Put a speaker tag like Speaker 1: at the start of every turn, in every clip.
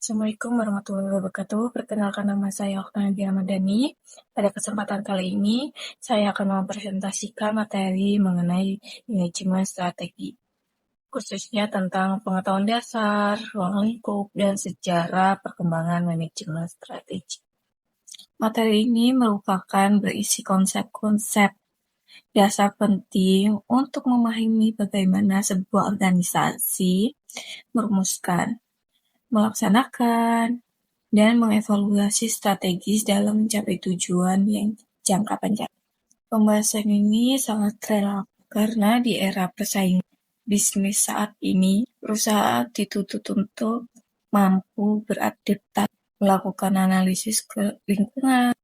Speaker 1: Assalamualaikum warahmatullahi wabarakatuh. Perkenalkan nama saya Oktavianti Ramadhani. Pada kesempatan kali ini, saya akan mempresentasikan materi mengenai manajemen strategi, khususnya tentang pengetahuan dasar, ruang lingkup, dan sejarah perkembangan manajemen strategi. Materi ini merupakan berisi konsep-konsep dasar penting untuk memahami bagaimana sebuah organisasi merumuskan, melaksanakan, dan mengevaluasi strategis dalam mencapai tujuan yang jangka panjang. Pembahasan ini sangat relevan karena di era persaingan bisnis saat ini, perusahaan dituntut untuk mampu beradaptasi, melakukan analisis ke lingkungan,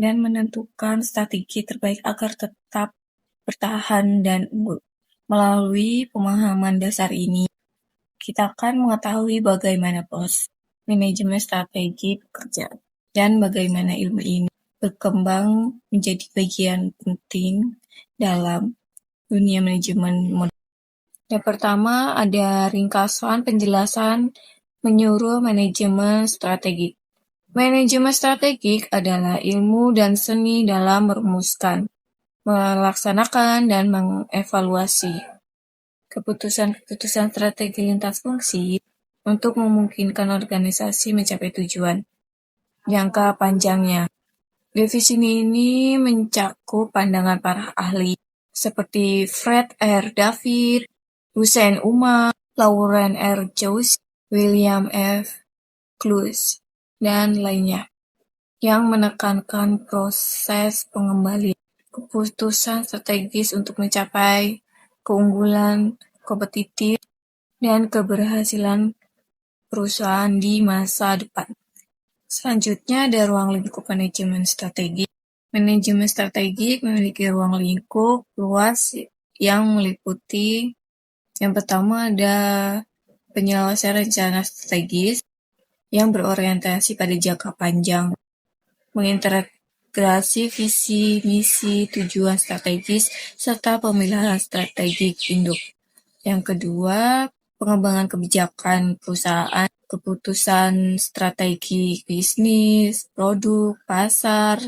Speaker 1: dan menentukan strategi terbaik agar tetap bertahan dan unggul. Melalui pemahaman dasar ini, kita akan mengetahui bagaimana proses manajemen strategi bekerja dan bagaimana ilmu ini berkembang menjadi bagian penting dalam dunia manajemen modern. Yang pertama ada ringkasan penjelasan menyeluruh manajemen strategik. Manajemen strategik adalah ilmu dan seni dalam merumuskan, melaksanakan, dan mengevaluasi keputusan-keputusan strategi lintas fungsi untuk memungkinkan organisasi mencapai tujuan jangka panjangnya. Definisi ini mencakup pandangan para ahli seperti Fred R. David, Hussein Umar, Lauren R. Jones, William F. Clues, dan lainnya, yang menekankan proses pengembalian keputusan strategis untuk mencapai keunggulan kompetitif dan keberhasilan perusahaan di masa depan. Selanjutnya ada ruang lingkup manajemen strategi. Manajemen strategi memiliki ruang lingkup luas yang meliputi yang pertama ada penyelesaian rencana strategis yang berorientasi pada jangka panjang, mengintegrasi visi, misi, tujuan strategis, serta pemilihan strategi induk. Yang kedua, pengembangan kebijakan perusahaan, keputusan strategi bisnis, produk, pasar,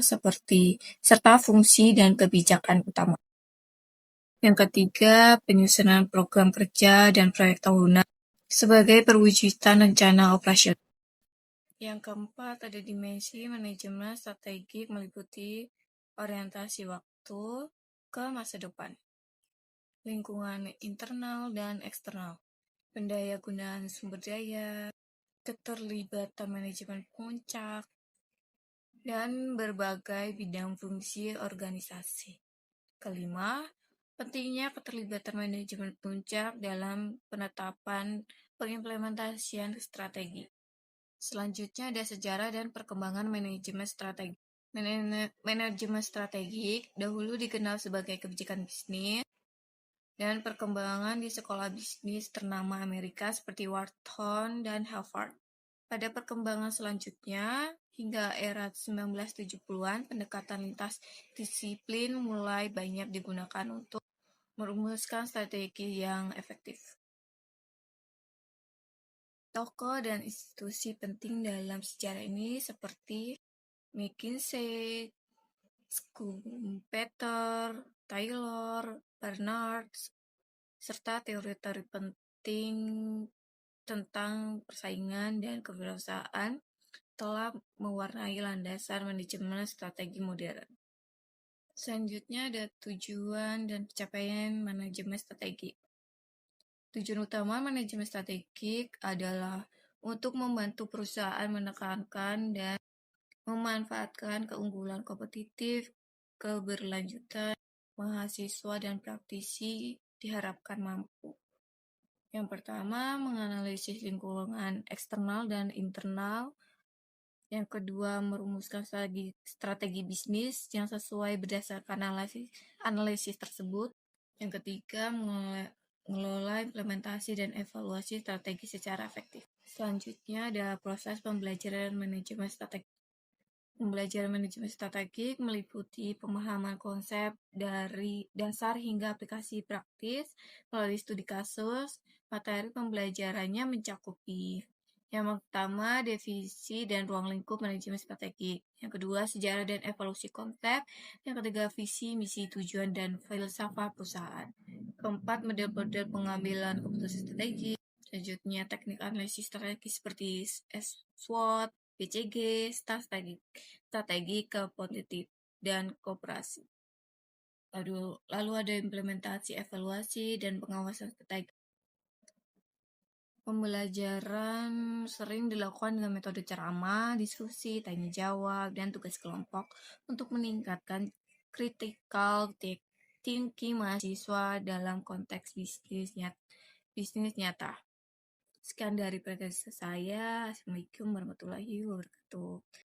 Speaker 1: serta fungsi dan kebijakan utama. Yang ketiga, penyusunan program kerja dan proyek tahunan sebagai perwujudan rencana operasional. Yang keempat, ada dimensi manajemen strategik meliputi orientasi waktu ke masa depan, lingkungan internal dan eksternal, pendayagunaan sumber daya, keterlibatan manajemen puncak, dan berbagai bidang fungsi organisasi. Kelima, pentingnya keterlibatan manajemen puncak dalam penetapan pengimplementasian strategi. Selanjutnya ada sejarah dan perkembangan manajemen strategi. Manajemen strategik dahulu dikenal sebagai kebijakan bisnis dan perkembangan di sekolah bisnis ternama Amerika seperti Wharton dan Harvard. Pada perkembangan selanjutnya, hingga era 1970-an, pendekatan lintas disiplin mulai banyak digunakan untuk merumuskan strategi yang efektif. Tokoh dan institusi penting dalam sejarah ini seperti McKinsey, Schumpeter, Taylor, Barnard, serta teori-teori penting tentang persaingan dan kewirausahaan telah mewarnai landasan manajemen strategi modern. Selanjutnya ada tujuan dan pencapaian manajemen strategi. Tujuan utama manajemen strategik adalah untuk membantu perusahaan menekankan dan memanfaatkan keunggulan kompetitif, keberlanjutan, mahasiswa dan praktisi diharapkan mampu. Yang pertama, menganalisis lingkungan eksternal dan internal. Yang kedua, merumuskan strategi bisnis yang sesuai berdasarkan analisis tersebut. Yang ketiga, mengelola implementasi dan evaluasi strategi secara efektif. Selanjutnya ada proses pembelajaran manajemen strategi. Pembelajaran manajemen strategi meliputi pemahaman konsep dari dasar hingga aplikasi praktis melalui studi kasus. Materi pembelajarannya mencakupi Yang pertama, definisi dan ruang lingkup manajemen strategi. Yang kedua, sejarah dan evolusi konsep. Yang ketiga, visi, misi, tujuan, dan filsafat perusahaan. Keempat, model-model pengambilan keputusan strategi. Selanjutnya, teknik analisis strategi seperti SWOT, BCG, strategi kompetitif, dan kooperasi. Lalu ada implementasi, evaluasi, dan pengawasan strategi. Pembelajaran sering dilakukan dengan metode ceramah, diskusi, tanya jawab, dan tugas kelompok untuk meningkatkan critical thinking mahasiswa dalam konteks bisnis nyata. Sekian dari podcast saya. Assalamualaikum warahmatullahi wabarakatuh.